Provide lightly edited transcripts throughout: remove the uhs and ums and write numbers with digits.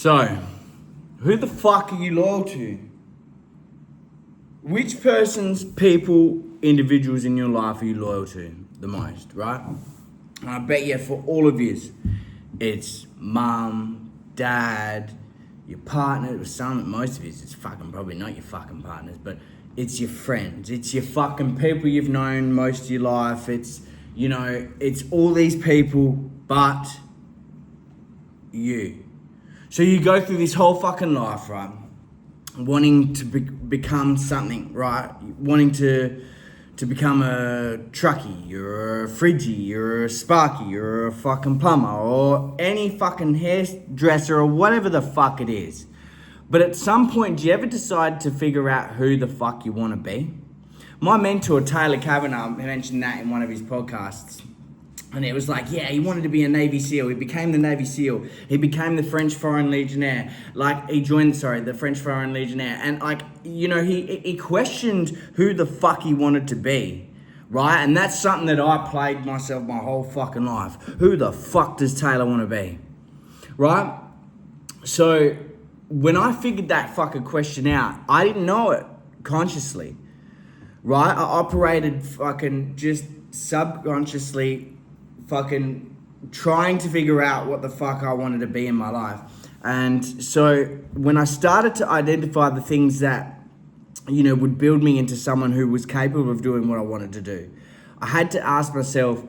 So, who the fuck are you loyal to? Which persons, people, individuals in your life are you loyal to the most, right? And I bet you for all of yous, it's mum, dad, your partner, most of yous, it's fucking probably not your fucking partners, but it's your friends, it's your fucking people you've known most of your life, it's all these people, but you. So you go through this whole fucking life, right? Wanting to become something, right? Wanting to become a truckie, you're a fridgie, you're a sparky, you're a fucking plumber, or any fucking hairdresser, or whatever the fuck it is. But at some point, do you ever decide to figure out who the fuck you want to be? My mentor, Taylor Kavanagh, mentioned that in one of his podcasts. And it was like, yeah, he wanted to be a Navy SEAL. He became the Navy SEAL. He became the French Foreign Legionnaire. He joined the French Foreign Legionnaire. And he questioned who the fuck he wanted to be, right? And that's something that I played myself my whole fucking life. Who the fuck does Taylor want to be, right? So when I figured that fucking question out, I didn't know it consciously, right? I operated fucking just subconsciously fucking trying to figure out what the fuck I wanted to be in my life. And so when I started to identify the things that, would build me into someone who was capable of doing what I wanted to do, I had to ask myself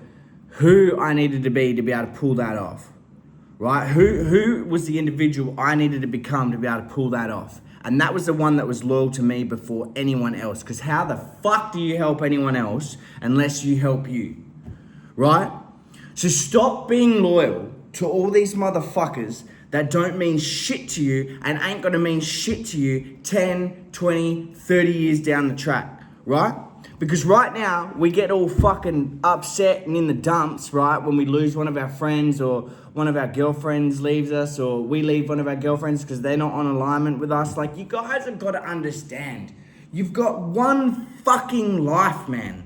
who I needed to be able to pull that off, right? Who was the individual I needed to become to be able to pull that off? And that was the one that was loyal to me before anyone else. Because how the fuck do you help anyone else unless you help you, right? So stop being loyal to all these motherfuckers that don't mean shit to you and ain't gonna mean shit to you 10, 20, 30 years down the track, right? Because right now, we get all fucking upset and in the dumps, right? When we lose one of our friends or one of our girlfriends leaves us, or we leave one of our girlfriends because they're not on alignment with us. Like, you guys have got to understand, you've got one fucking life, man.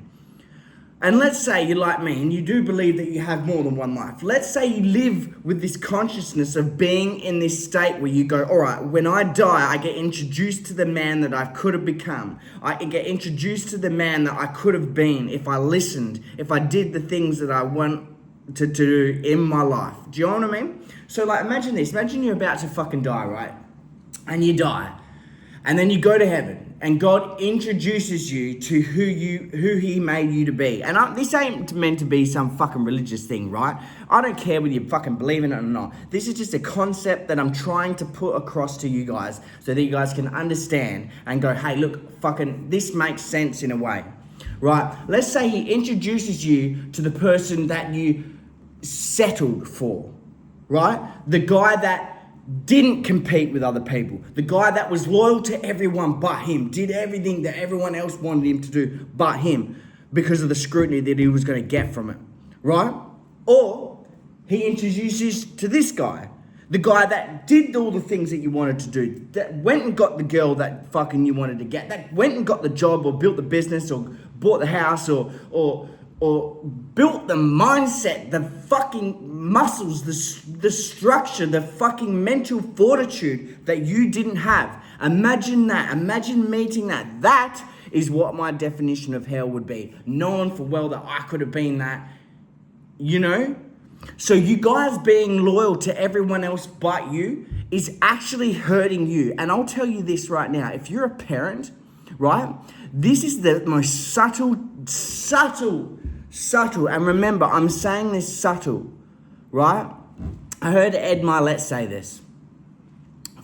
And let's say you're like me and you do believe that you have more than one life. Let's say you live with this consciousness of being in this state where you go, all right, when I die, I get introduced to the man that I could have become. I get introduced to the man that I could have been if I listened, if I did the things that I want to do in my life. Do you know what I mean? So imagine this. Imagine you're about to fucking die, right? And you die. And then you go to heaven. And God introduces you to who He made you to be. And this ain't meant to be some fucking religious thing, right? I don't care whether you fucking believe in it or not. This is just a concept that I'm trying to put across to you guys so that you guys can understand and go, hey, look, fucking, this makes sense in a way, right? Let's say He introduces you to the person that you settled for, right? The guy that didn't compete with other people. The guy that was loyal to everyone but him, did everything that everyone else wanted him to do but him because of the scrutiny that he was going to get from it, right? Or He introduces to this guy, the guy that did all the things that you wanted to do, that went and got the girl that fucking you wanted to get, that went and got the job or built the business or bought the house or built the mindset, the fucking muscles, the structure, the fucking mental fortitude that you didn't have. Imagine that. Imagine meeting that. That is what my definition of hell would be. Knowing for well that I could have been that, So you guys being loyal to everyone else but you is actually hurting you. And I'll tell you this right now. If you're a parent, right, this is the most subtle, and remember, I'm saying this subtle, right? I heard Ed Milet say this.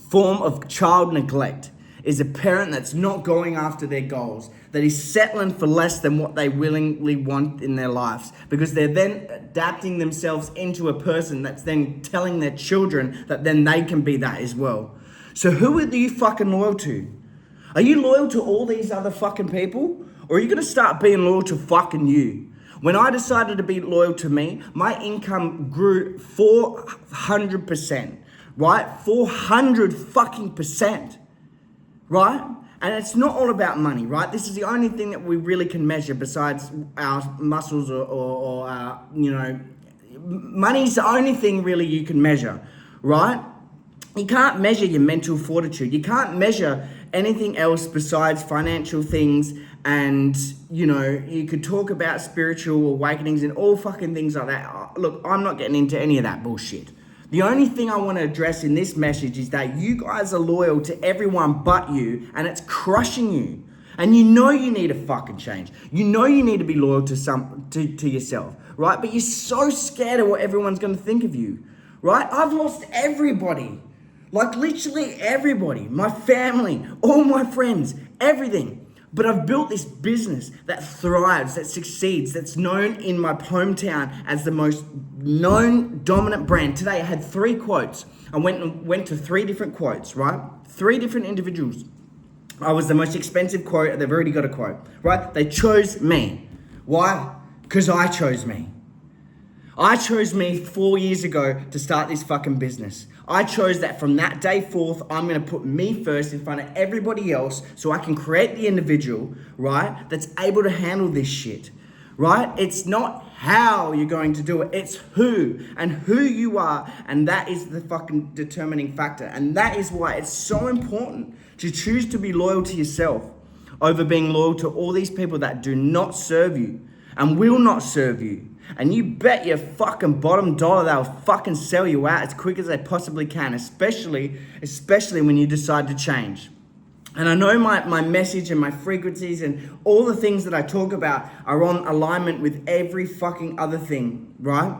Form of child neglect is a parent that's not going after their goals, that is settling for less than what they willingly want in their lives, because they're then adapting themselves into a person that's then telling their children that then they can be that as well. So who are you fucking loyal to? Are you loyal to all these other fucking people? Or are you going to start being loyal to fucking you? When I decided to be loyal to me, my income grew 400%, right? 400 fucking percent, right? And it's not all about money, right? This is the only thing that we really can measure besides our muscles or money's the only thing really you can measure, right? You can't measure your mental fortitude. You can't measure anything else besides financial things. And, you know, you could talk about spiritual awakenings and all fucking things like that. Look, I'm not getting into any of that bullshit. The only thing I want to address in this message is that you guys are loyal to everyone but you, and it's crushing you. And you know you need a fucking change. You know you need to be loyal to yourself, right? But you're so scared of what everyone's going to think of you, right? I've lost everybody. Like literally everybody, my family, all my friends, everything. But I've built this business that thrives, that succeeds, that's known in my hometown as the most known dominant brand. Today I had 3 quotes. I went to 3 different quotes, right? 3 different individuals. I was the most expensive quote. They've already got a quote, right? They chose me. Why? Because I chose me. I chose me 4 years ago to start this fucking business. I chose that from that day forth, I'm going to put me first in front of everybody else so I can create the individual, right, that's able to handle this shit, right? It's not how you're going to do it. It's who and who you are. And that is the fucking determining factor. And that is why it's so important to choose to be loyal to yourself over being loyal to all these people that do not serve you and will not serve you. And you bet your fucking bottom dollar they'll fucking sell you out as quick as they possibly can, especially when you decide to change. And I know my message and my frequencies and all the things that I talk about are on alignment with every fucking other thing, right?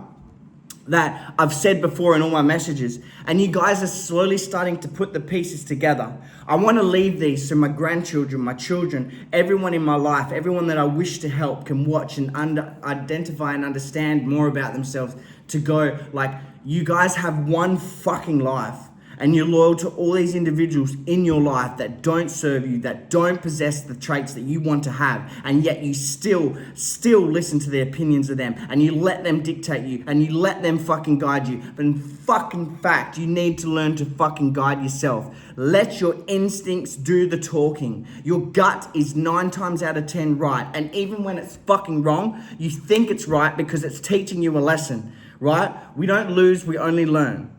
That I've said before in all my messages. And you guys are slowly starting to put the pieces together. I want to leave these so my grandchildren, my children, everyone in my life, everyone that I wish to help can watch and identify and understand more about themselves, to go like, you guys have one fucking life. And you're loyal to all these individuals in your life that don't serve you, that don't possess the traits that you want to have, and yet you still listen to the opinions of them, and you let them dictate you, and you let them fucking guide you. But in fucking fact, you need to learn to fucking guide yourself. Let your instincts do the talking. Your gut is 9 times out of 10 right, and even when it's fucking wrong, you think it's right because it's teaching you a lesson, right? We don't lose, we only learn,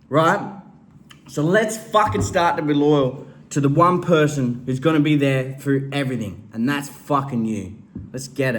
right? So let's fucking start to be loyal to the one person who's going to be there through everything. And that's fucking you. Let's get it.